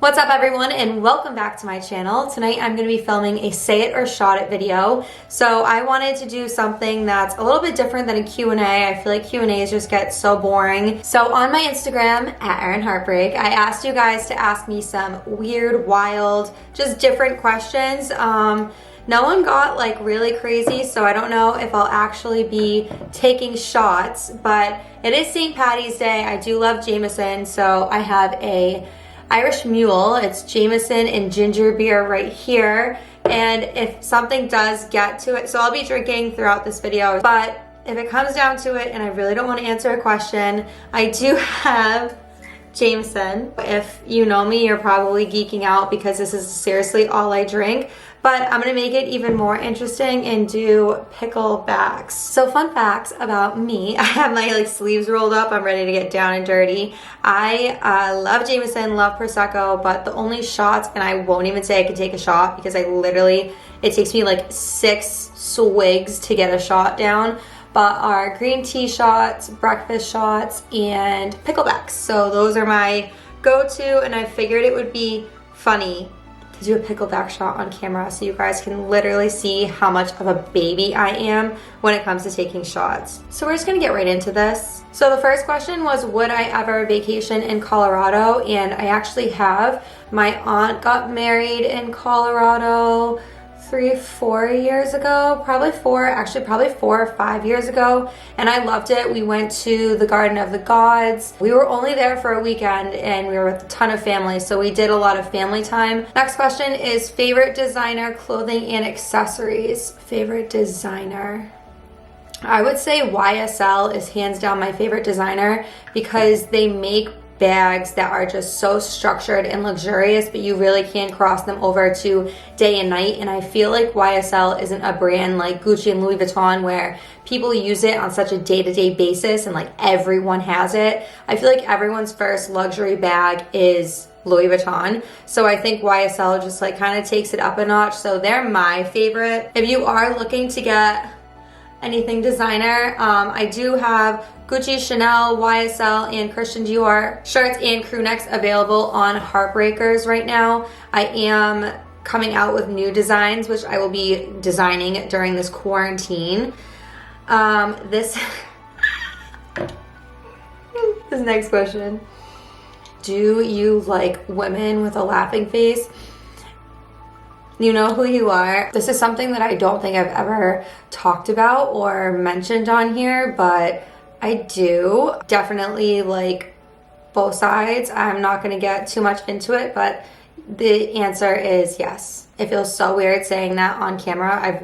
What's up everyone, and welcome back to my channel. Tonight I'm going to be filming a say it or shot it video. So I wanted to do something that's a little bit different than a Q&A. I feel like Q&As just get so boring. So on my Instagram, @ErinHeartbreak, I asked you guys to ask me some weird, wild, just different questions. No one got like really crazy, so I don't know if I'll actually be taking shots, but it is St. Patty's Day. I do love Jameson, so I have a Irish Mule. It's Jameson and ginger beer right here, and if something does get to it, so I'll be drinking throughout this video, but if it comes down to it and I really don't want to answer a question, I do have Jameson. If you know me, you're probably geeking out because this is seriously all I drink, but I'm gonna make it even more interesting and do picklebacks. So fun facts about me: I have my sleeves rolled up. I'm ready to get down and dirty. I love Jameson, love Prosecco, but the only shots, and I won't even say I can take a shot because it takes me like 6 swigs to get a shot down, but are green tea shots, breakfast shots, and picklebacks. So those are my go-to, and I figured it would be funny to do a pickleback shot on camera so you guys can literally see how much of a baby I am when it comes to taking shots. So we're just gonna get right into this. So the first question was, would I ever vacation in Colorado? And I actually have. My aunt got married in Colorado 3-4 years ago, probably 4 or 5 years ago, and I loved it. We went to the Garden of the Gods. We were only there for a weekend and we were with a ton of family, so we did a lot of family time. Next question is favorite designer, clothing, and accessories. Favorite designer, I would say YSL is hands down my favorite designer because they make bags that are just so structured and luxurious, but you really can't cross them over to day and night. And I feel like YSL isn't a brand like Gucci and Louis Vuitton where people use it on such a day-to-day basis and like everyone has it. I feel like everyone's first luxury bag is Louis Vuitton, so I think YSL just like kind of takes it up a notch, so they're my favorite. If you are looking to get anything designer, I do have Gucci, Chanel, YSL, and Christian Dior shirts and crew necks available on Heartbreakers right now. I am coming out with new designs, which I will be designing during this quarantine. This next question. Do you like women with a laughing face? You know who you are. This is something that I don't think I've ever talked about or mentioned on here, but I do definitely like both sides. I'm not gonna get too much into it, but the answer is yes. It feels so weird saying that on camera.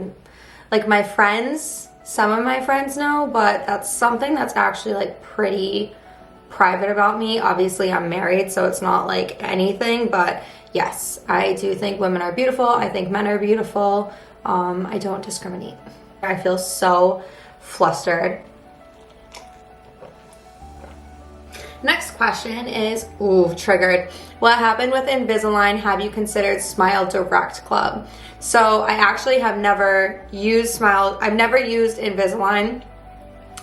My friends, some of my friends know, but that's something that's actually like pretty private about me. Obviously I'm married, so it's not like anything, but yes, I do think women are beautiful. I think men are beautiful. I don't discriminate. I feel so flustered. Next question is, ooh, triggered. What happened with Invisalign? Have you considered Smile Direct Club? So I actually have never used I've never used Invisalign.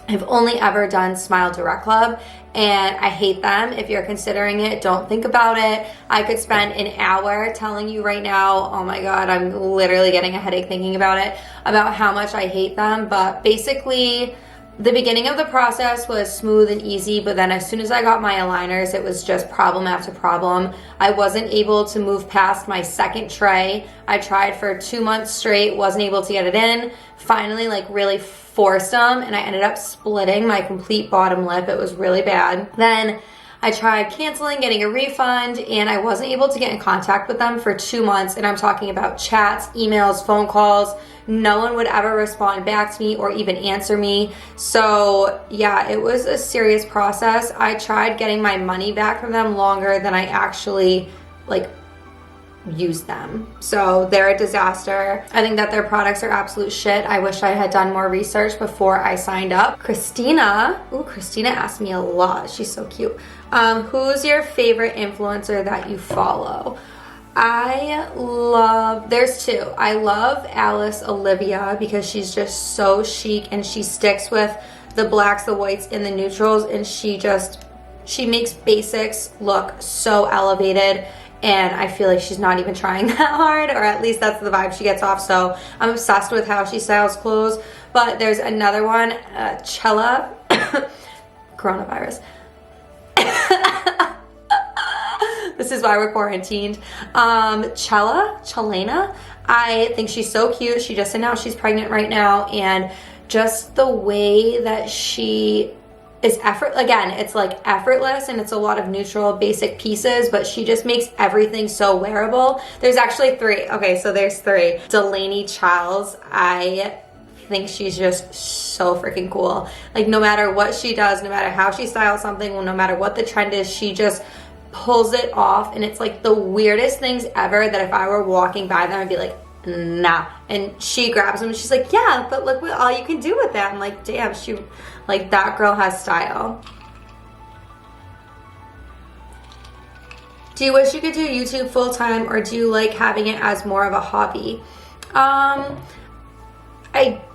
I've only ever done Smile Direct Club, and I hate them. If you're considering it, don't think about it. I could spend an hour telling you right now, oh my God, I'm literally getting a headache thinking about it, about how much I hate them. But basically, the beginning of the process was smooth and easy, but then as soon as I got my aligners, it was just problem after problem. I wasn't able to move past my second tray. I tried for 2 months straight, wasn't able to get it in. Finally, really forced them, and I ended up splitting my complete bottom lip. It was really bad. Then I tried canceling, getting a refund, and I wasn't able to get in contact with them for 2 months, and I'm talking about chats, emails, phone calls. No one would ever respond back to me or even answer me. So yeah, it was a serious process. I tried getting my money back from them longer than I actually used them. So they're a disaster. I think that their products are absolute shit. I wish I had done more research before I signed up. Christina asked me a lot. She's so cute. Who's your favorite influencer that you follow? There's two. I love Alice Olivia because she's just so chic and she sticks with the blacks, the whites, and the neutrals, and she makes basics look so elevated. and I feel like she's not even trying that hard, or at least that's the vibe she gets off. So I'm obsessed with how she styles clothes. But there's another one, Chella, coronavirus. This is why we're quarantined. Chelena. I think she's so cute. She just announced she's pregnant right now, and just the way that she is it's like effortless, and it's a lot of neutral basic pieces, but she just makes everything so wearable. There's actually three. Okay, so there's three. Delaney Charles, I think she's just so freaking cool. Like, no matter what she does, no matter how she styles something, no matter what the trend is, she just pulls it off, and it's like the weirdest things ever that if I were walking by them, I'd be like, nah. And she grabs them and she's like, yeah, but look what all you can do with that. I'm like, damn, like, that girl has style. Do you wish you could do YouTube full-time, or do you like having it as more of a hobby? I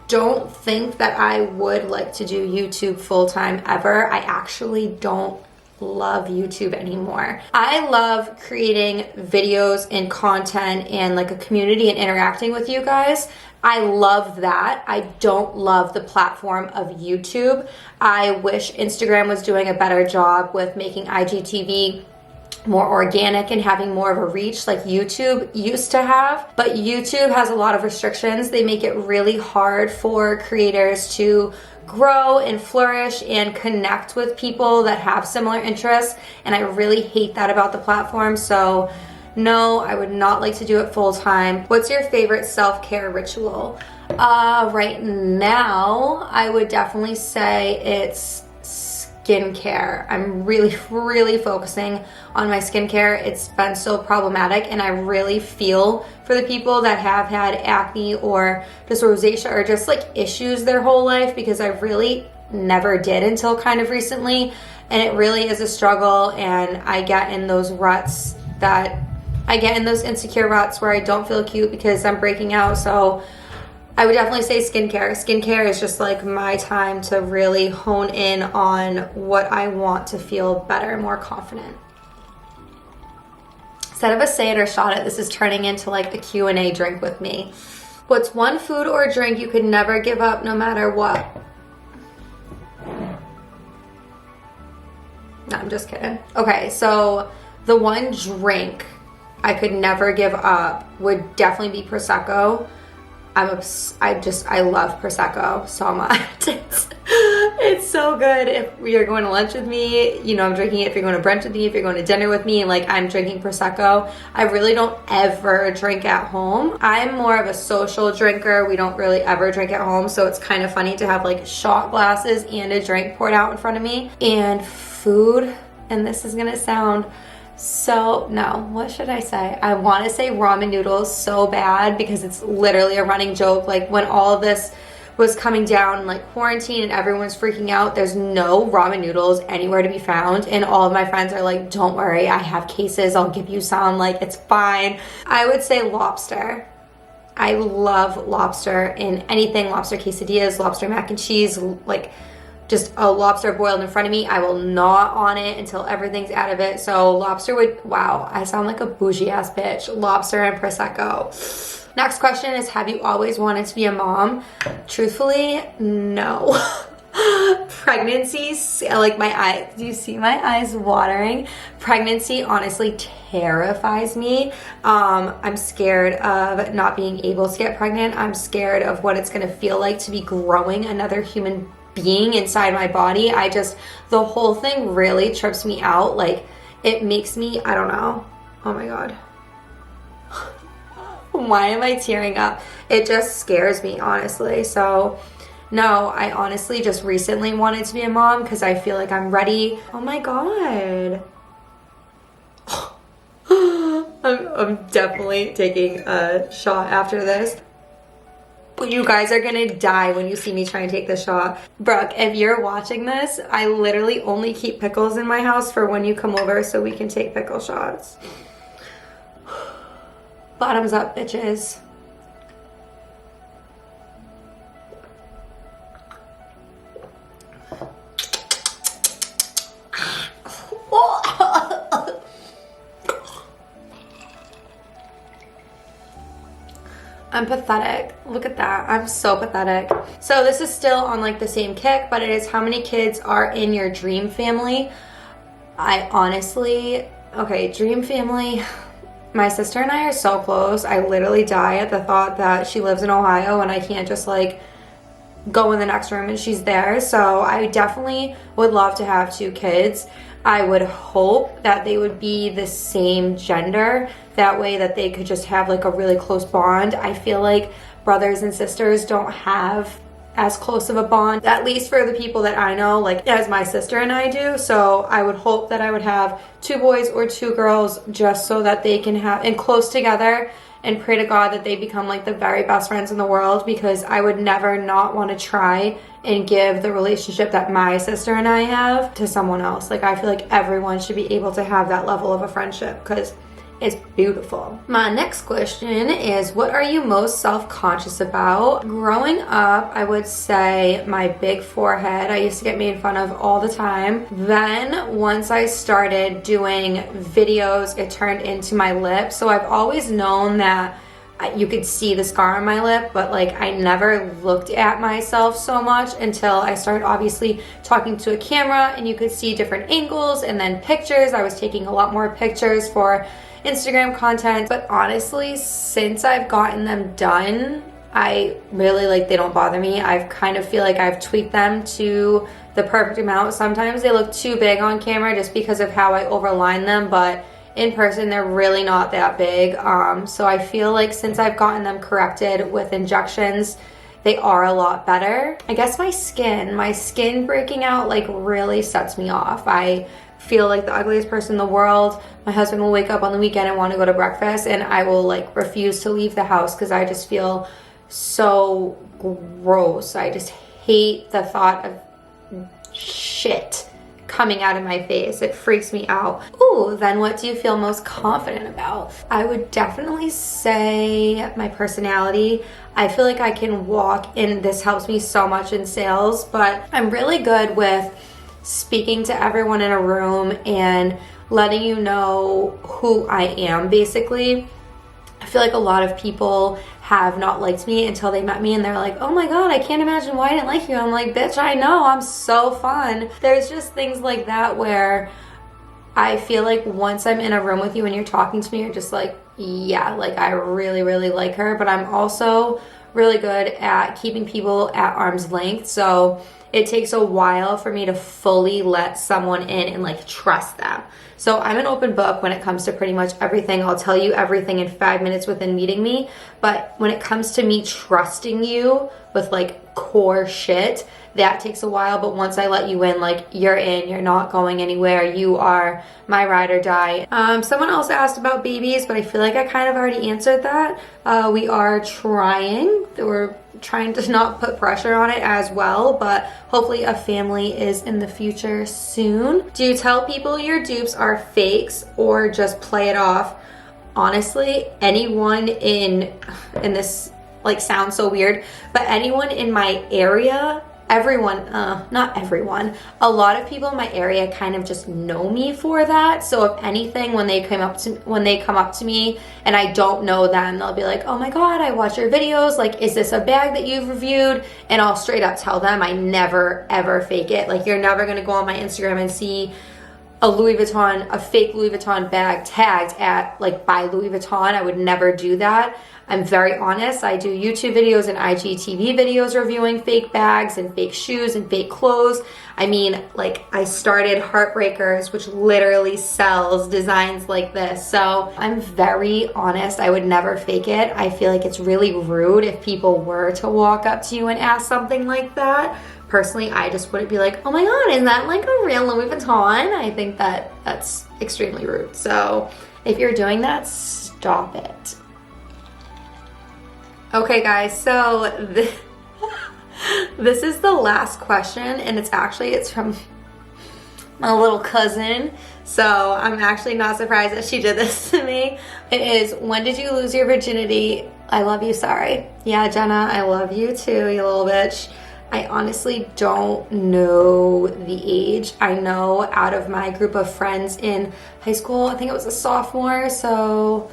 don't think that I would like to do YouTube full-time ever. I actually don't love YouTube anymore. I love creating videos and content and like a community and interacting with you guys. I love that. I don't love the platform of YouTube. I wish Instagram was doing a better job with making IGTV more organic and having more of a reach like YouTube used to have. But YouTube has a lot of restrictions. They make it really hard for creators to grow and flourish and connect with people that have similar interests, and I really hate that about the platform. So no, I would not like to do it full time. What's your favorite self-care ritual? Right now, I would definitely say it's skincare. I'm really focusing on my skincare. It's been so problematic, and I really feel for the people that have had acne or just rosacea or just like issues their whole life, because I really never did until kind of recently, and it really is a struggle. And I get in those ruts those insecure ruts where I don't feel cute because I'm breaking out. So I would definitely say skincare. Skincare is just like my time to really hone in on what I want to feel better, more confident. Instead of a say it or shot it, this is turning into like a Q&A drink with me. What's one food or drink you could never give up no matter what? No, I'm just kidding. Okay, so the one drink I could never give up would definitely be Prosecco. I love Prosecco so much. It's so good. If you're going to lunch with me, you know I'm drinking it. If you're going to brunch with me, if you're going to dinner with me, like, I'm drinking Prosecco. I really don't ever drink at home. I'm more of a social drinker. We don't really ever drink at home, so it's kind of funny to have like shot glasses and a drink poured out in front of me. And food, and this is gonna sound what should I say? I want to say ramen noodles so bad, because it's literally a running joke. Like, when all of this was coming down, like quarantine and everyone's freaking out, there's no ramen noodles anywhere to be found, and all of my friends are like, don't worry, I have cases, I'll give you some, like, it's fine. I would say lobster. I love lobster in anything. Lobster quesadillas, lobster mac and cheese, like just a lobster boiled in front of me, I will gnaw on it until everything's out of it. So lobster wow, I sound like a bougie ass bitch. Lobster and Prosecco. Next question is, have you always wanted to be a mom? Truthfully, no. Pregnancy, like, my eyes, do you see my eyes watering? Pregnancy honestly terrifies me. I'm scared of not being able to get pregnant. I'm scared of what it's gonna feel like to be growing another human being inside my body. The whole thing really trips me out. Like, it makes me, I don't know. Oh my God. Why am I tearing up? It just scares me, honestly. So no, I honestly just recently wanted to be a mom because I feel like I'm ready. Oh my God. I'm definitely taking a shot after this. You guys are gonna die when you see me try and take the shot. Brooke, if you're watching this, I literally only keep pickles in my house for when you come over so we can take pickle shots. Bottoms up, bitches. I'm pathetic. Look at that. I'm so pathetic. So this is still on like the same kick, but it is how many kids are in your dream family. I honestly, okay, dream family. My sister and I are so close. I literally die at the thought that she lives in Ohio and I can't just like go in the next room and she's there. So I definitely would love to have 2 kids. I would hope that they would be the same gender. That way that they could just have like a really close bond. I feel like brothers and sisters don't have as close of a bond, at least for the people that I know, like as my sister and I do. So I would hope that I would have 2 boys or 2 girls just so that they can have and close together, and pray to God that they become like the very best friends in the world, because I would never not want to try and give the relationship that my sister and I have to someone else. Like I feel like everyone should be able to have that level of a friendship because it's beautiful. My next question is, what are you most self-conscious about? Growing up, I would say my big forehead. I used to get made fun of all the time. Then once I started doing videos, it turned into my lip. So I've always known that you could see the scar on my lip, but like I never looked at myself so much until I started obviously talking to a camera and you could see different angles and then pictures. I was taking a lot more pictures for Instagram content, but honestly, since I've gotten them done, I really like, they don't bother me. I kind of feel like I've tweaked them to the perfect amount. Sometimes they look too big on camera just because of how I overline them, but in person they're really not that big. So I feel like since I've gotten them corrected with injections, they are a lot better. I guess my skin breaking out like really sets me off. I feel like the ugliest person in the world. My husband will wake up on the weekend and want to go to breakfast, and I will like refuse to leave the house because I just feel so gross. I just hate the thought of shit coming out of my face. It freaks me out. Ooh, then what do you feel most confident about? I would definitely say my personality. I feel like I can walk, and this helps me so much in sales, but I'm really good with speaking to everyone in a room and letting you know who I am, basically. I feel like a lot of people have not liked me until they met me and they're like, oh my God, I can't imagine why I didn't like you. I'm like, bitch, I know, I'm so fun. There's just things like that where I feel like once I'm in a room with you and you're talking to me, you're just like, yeah, like I really, really like her. But I'm also really good at keeping people at arm's length. So it takes a while for me to fully let someone in and like trust them. So I'm an open book when it comes to pretty much everything. I'll tell you everything in 5 minutes within meeting me. But when it comes to me trusting you with like core shit, that takes a while. But once I let you in, like you're in, you're not going anywhere. You are my ride or die. Someone else asked about babies, but I feel like I kind of already answered that. We are trying. We're trying to not put pressure on it as well, but hopefully a family is in the future soon. Do you tell people your dupes are fakes or just play it off? Honestly, anyone in this like sounds so weird, but anyone in my area, everyone, not everyone, a lot of people in my area kind of just know me for that. So if anything, when they come up to me and I don't know them, they'll be like, oh my God, I watch your videos. Like, is this a bag that you've reviewed? And I'll straight up tell them I never ever fake it. Like, you're never gonna go on my Instagram and see a fake Louis Vuitton bag tagged at like by Louis Vuitton. I would never do that. I'm very honest. I do YouTube videos and IGTV videos reviewing fake bags and fake shoes and fake clothes. I mean, like I started Heartbreakers, which literally sells designs like this. So I'm very honest. I would never fake it. I feel like it's really rude if people were to walk up to you and ask something like that. Personally, I just wouldn't be like, oh my God, is that like a real Louis Vuitton? I think that that's extremely rude. So if you're doing that, stop it. Okay guys, so this is the last question, and it's from my little cousin. So I'm actually not surprised that she did this to me. It is, when did you lose your virginity? I love you, sorry. Yeah, Jenna, I love you too, you little bitch. I honestly don't know the age. I know out of my group of friends in high school, I think it was a sophomore, so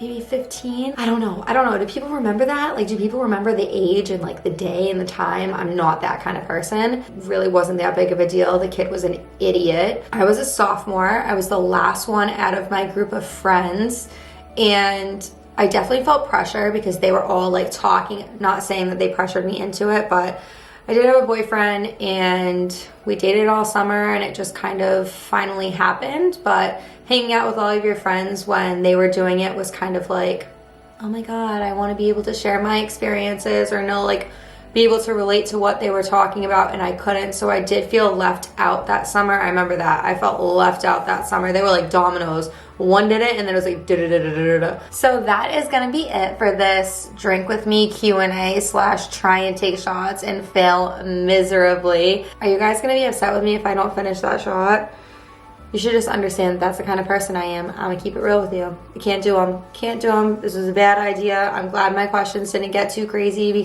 maybe 15. I don't know. Do people remember that? Like, do people remember the age and like the day and the time? I'm not that kind of person. Really wasn't that big of a deal. The kid was an idiot. I was a sophomore. I was the last one out of my group of friends, and I definitely felt pressure because they were all like talking, not saying that they pressured me into it, but I did have a boyfriend and we dated all summer, and it just kind of finally happened. But hanging out with all of your friends when they were doing it was kind of like, oh my God, I want to be able to share my experiences or know, like, be able to relate to what they were talking about, and I couldn't. So I did feel left out that summer. I remember that. I felt left out that summer. They were like dominoes. One did it and then it was like da-da-da-da-da-da. So that is gonna be it for this drink with me Q&A / try and take shots and fail miserably. Are you guys gonna be upset with me if I don't finish that shot? You should just understand that that's the kind of person I am. I'm gonna keep it real with you. I can't do them. This was a bad idea. I'm glad my questions didn't get too crazy